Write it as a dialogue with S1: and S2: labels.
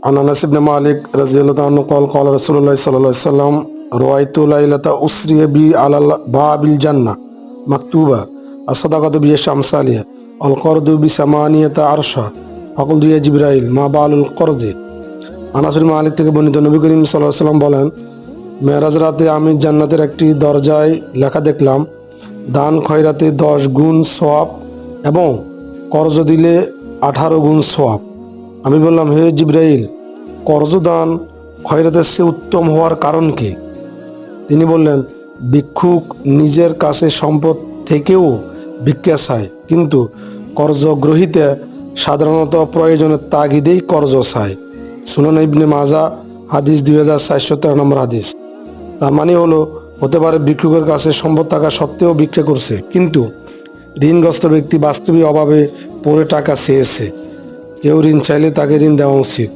S1: عن أنس بن مالك رضي الله عنه قال قال رسول الله صلى الله عليه وسلم رأيت ليلة أسري بي على باب الجنة مكتوبة الصدقة بأمثالها القرض بثمانية عرشا فقلت يا جبرائيل ما بال القرض আনাস বিন মালিক থেকে বর্ণিত নবী করিম সাল্লাল্লাহু আলাইহি ওয়াসাল্লাম বলেন মেরাজ রাতে আমি জান্নাতের একটি দরজায় লেখা দেখলাম দান খয়রাতে 10 গুণ সওয়াব এবং কর্জ দিলে 18 গুণ সওয়াব। আমি বললাম হে জিবরাইল কর্জ দান খয়রাতের চেয়ে উত্তম হওয়ার কারণ কি? তিনি বললেন ভিক্ষুক নিজের কাছে সম্পদ থেকেও ভিক্ষা চায়, কিন্তু কর্জ গ্রহীতা সাধারণত প্রয়োজনের তাগিদেই কর্জ চায়। সুনান ইবনে মাজা হাদিস 2413 নম্বর হাদিস। তার মানে হতে পারে ভিক্ষুকের কাছে সম্পদ থাকা সত্ত্বেও ভিক্ষা করছে, কিন্তু ঋণগ্রস্ত ব্যক্তি বাস্তবিক অভাবে পড়ে টাকা চেয়েছে। কেউ ঋণ চাইলে তাকে ঋণ দেওয়া উচিত।